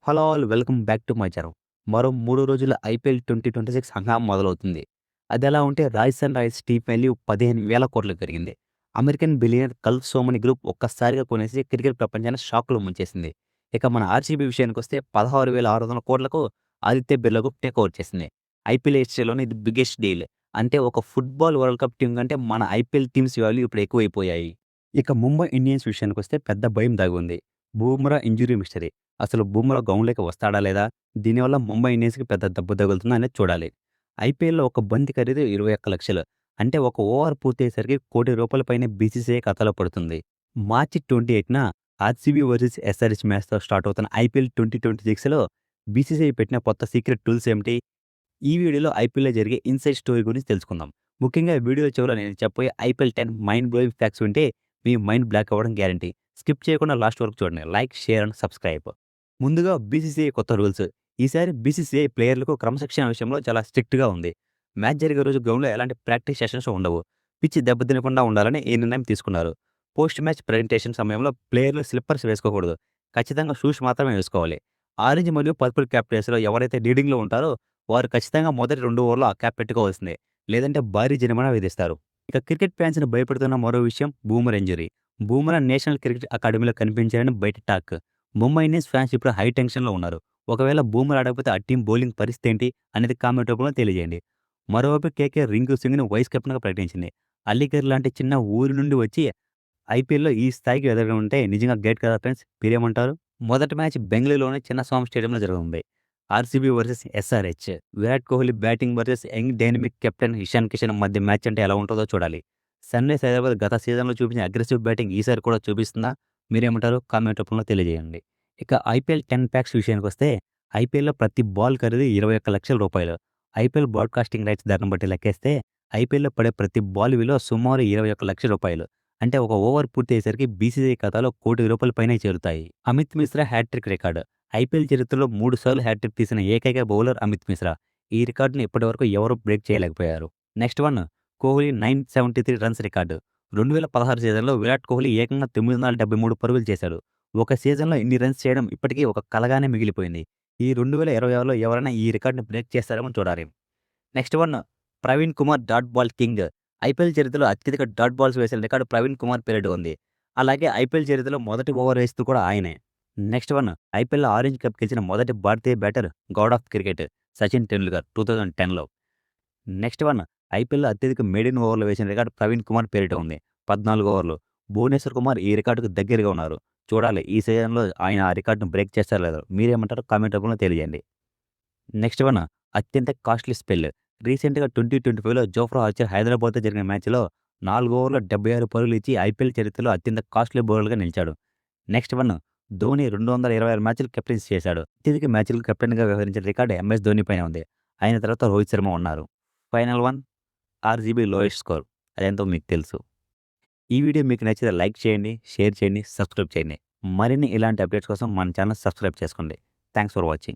Hello all welcome back to my channel. మరో 3 రోజుల IPL 2026 హంగామా మొదలవుతుంది. అదెలా ఉంటే రాజస్థాన్ రాయల్స్ టీమ్ వాల్యూ 15,000 కోట్లకు పెరిగింది. American billionaire Gulf Somany group ఒక్కసారిగా కొనేసి క్రికెట్ ప్రపంచాన్ని షాక్‌లో ముంచేసింది. ఇక మన ఆర్‌సీబీ విషయానికొస్తే 16,600 కోట్లకు Aditya Birla group take over చేసింది. ఐపీఎల్ హిస్టరీలోనే ఇది బిగ్గెస్ట్ డీల్. అంటే ఒక ఫుట్బాల్ వరల్డ్ కప్ టీమ్ కంటే మన ఐపీఎల్ టీమ్స్ వాల్యూ ఇప్పుడు ఎక్కువైపోయాయి. ఇక ముంబై ఇండియన్స్ విషయానికొస్తే పెద్ద భయం దాగి ఉంది. Bumrah injury mystery. అసలు బూమ్రా గ్రౌండ్‌లోకి వస్తాడా లేదా? దీనివల్ల ముంబై ఇండియన్స్‌కి పెద్ద దెబ్బ తగులుతుందా అనేది చూడాలి. ఐపీఎల్‌లో ఒక బంతి ఖరీదు 21,00,000. అంటే ఒక ఓవర్ పూర్తయ్యేసరికి ₹1,00,00,000 పైనే బీసీసీఐ ఖాతాలో పడుతుంది. మార్చి 28న ఆర్‌సీబీ వర్సెస్ ఎస్ఆర్‌హెచ్ మ్యాచ్‌తో స్టార్ట్ అవుతున్న ఐపీఎల్ 2026లో బీసీసీఐ పెట్టిన కొత్త సీక్రెట్ టూల్స్ ఏమిటి? ఈ వీడియోలో ఐపీఎల్‌లో జరిగే ఇన్సైడ్ స్టోరీ గురించి తెలుసుకుందాం. ముఖ్యంగా వీడియో చివరలో నేను చెప్పబోయే ఐపీఎల్ 10 మైండ్ బ్లోయింగ్ ఫ్యాక్ట్స్ వింటే మీ మైండ్ బ్లాక్ అవ్వడం గ్యారంటీ. స్కిప్ చేయకుండా లాస్ట్ వరకు చూడండి. Like, share and subscribe. ముందుగా బీసీసీఐ కొత్త రూల్స్. ఈసారి బీసీసీఐ ప్లేయర్లకు క్రమశిక్షణ విషయంలో చాలా స్ట్రిక్ట్‌గా ఉంది. మ్యాచ్ జరిగే రోజు గ్రౌండ్‌లో ఎలాంటి ప్రాక్టీస్ సెషన్స్ ఉండవు. పిచ్ దెబ్బతినకుండా ఉండాలని ఈ నిర్ణయం తీసుకున్నారు. పోస్ట్ మ్యాచ్ ప్రెజెంటేషన్ సమయంలో ప్లేయర్లు స్లిప్పర్స్ వేసుకోకూడదు. ఖచ్చితంగా షూస్ మాత్రమే వేసుకోవాలి. ఆరెంజ్ మరియు పర్పుల్ క్యాప్ ప్లేయర్స్‌లో ఎవరైతే లీడింగ్‌లో ఉంటారో వారు ఖచ్చితంగా మొదటి 2 ఓవర్‌లో ఆ క్యాప్ పెట్టుకోవాల్సిందే. లేదంటే భారీ జరిమానా విధిస్తారు. ఇక క్రికెట్ ఫ్యాన్స్‌ని భయపెడుతున్న మరో విషయం boomer injury. Bumrah national cricket అకాడమీలో కనిపించారని బయట టాక్. ముంబై ఇండియన్స్ ఫ్యాన్స్ ఇప్పుడు హై టెన్షన్‌లో ఉన్నారు. ఒకవేళ బూమ్రా ఆడకపోతే ఆ టీమ్ బౌలింగ్ పరిస్థితి ఏంటి అనేది కామెంట్ రూపంలో తెలియజేయండి. మరోవైపు కేకేఆర్ రింకు సింగ్‌ని వైస్ కెప్టెన్‌గా ప్రకటించింది. అలీగర్ లాంటి చిన్న ఊరి నుండి వచ్చి ఐపీఎల్‌లో ఈ స్థాయికి ఎదగడం అంటే నిజంగా గ్రేట్ కదా ఫ్రెండ్స్. మీరేమంటారు? మొదటి మ్యాచ్ బెంగళూరులోని చిన్నస్వామి స్టేడియంలో జరగనుంది. RCB versus SRH. Virat Kohli batting versus young dynamic captain Ishan Kishan మధ్య మ్యాచ్ అంటే ఎలా ఉంటుందో చూడాలి. సన్‌రైజ్ హైదరాబాద్ గత సీజన్‌లో చూపించిన అగ్రెసివ్ బ్యాటింగ్ ఈసారి కూడా చూపిస్తుందా? మీరేమంటారో కామెంట్ రూపంలో తెలియజేయండి. ఇక ఐపీఎల్ 10 ప్యాక్స్ విషయానికొస్తే ఐపీఎల్‌లో ప్రతి బాల్ ఖరీదు ₹21,00,000. ఐపీఎల్ బ్రాడ్‌కాస్టింగ్ రైట్స్ ధరను బట్టి లెక్కేస్తే ఐపీఎల్‌లో పడే ప్రతి బాల్ విలువ సుమారు ₹21,00,000. అంటే ఒక ఓవర్ పూర్తయ్యేసరికి బీసీసీఐ ఖాతాలో ₹1,00,00,000 పైనే చేరుతాయి. Amit Mishra hattrick record. IPL చరిత్రలో 3 సార్లు హ్యాట్రిక్ తీసిన ఏకైక బౌలర్ అమిత్ మిశ్రా. ఈ రికార్డుని ఇప్పటివరకు ఎవరూ బ్రేక్ చేయలేకపోయారు. Next one Kohli 973 runs record. 2016 సీజన్‌లో విరాట్ కోహ్లీ ఏకంగా 973 పరుగులు చేశాడు. ఒక సీజన్‌లో ఇన్ని రన్స్ చేయడం ఇప్పటికీ ఒక కలగానే మిగిలిపోయింది. ఈ 2026లో ఎవరైనా ఈ రికార్డ్‌ని బ్రేక్ చేస్తారేమో చూడాలి. Next one Praveen Kumar dot ball king. IPL చరిత్రలో అత్యధిక డాట్ బాల్స్ వేసిన రికార్డు ప్రవీణ్ కుమార్ పేరిట ఉంది. అలాగే ఐపీఎల్ చరిత్రలో మొదటి ఓవర్ వేస్తూ కూడా ఆయనే. నెక్స్ట్ వన్ ఐపీఎల్‌లో ఆరెంజ్ కప్ గెలిచిన మొదటి భారతీయ batter god of cricket Sachin Tendulkar 2010లో. నెక్స్ట్ వన్ ఐపీఎల్‌లో అత్యధిక మెయిడెన్ ఓవర్లు వేసిన రికార్డు ప్రవీణ్ కుమార్ పేరిట ఉంది. 14 ఓవర్లు. భువనేశ్వర్ కుమార్ ఈ రికార్డుకు దగ్గరగా ఉన్నారు. చూడాలి ఈ సీజన్‌లో ఆయన ఆ రికార్డును బ్రేక్ చేస్తారో లేదో. మీరేమంటారో కామెంట్ రూపంలో తెలియజేయండి. నెక్స్ట్ వన్ అత్యంత కాస్ట్‌లీ స్పెల్. రీసెంట్‌గా 2025లో జోఫ్రా ఆర్చర్ హైదరాబాద్‌తో జరిగిన మ్యాచ్‌లో 4 ఓవర్‌లో 76 పరుగులు ఇచ్చి ఐపీఎల్ చరిత్రలో అత్యంత కాస్ట్‌లీ బౌలర్‌గా నిలిచాడు. నెక్స్ట్ వన్ ధోని 226 మ్యాచ్‌లు కెప్టెన్సీ చేశాడు. అత్యధిక మ్యాచ్‌లకు కెప్టెన్‌గా వ్యవహరించిన రికార్డు ఎంఎస్ ధోని పైనే ఉంది. ఆయన తర్వాత రోహిత్ శర్మ ఉన్నారు. Final one RCB lowest score. అదేంటో మీకు తెలుసు. ఈ వీడియో మీకు నచ్చితే లైక్ చేయండి, షేర్ చేయండి, సబ్స్క్రైబ్ చేయండి. మరిన్ని ఇలాంటి అప్డేట్స్ కోసం మన ఛానల్ సబ్స్క్రైబ్ చేసుకోండి. Thanks for watching.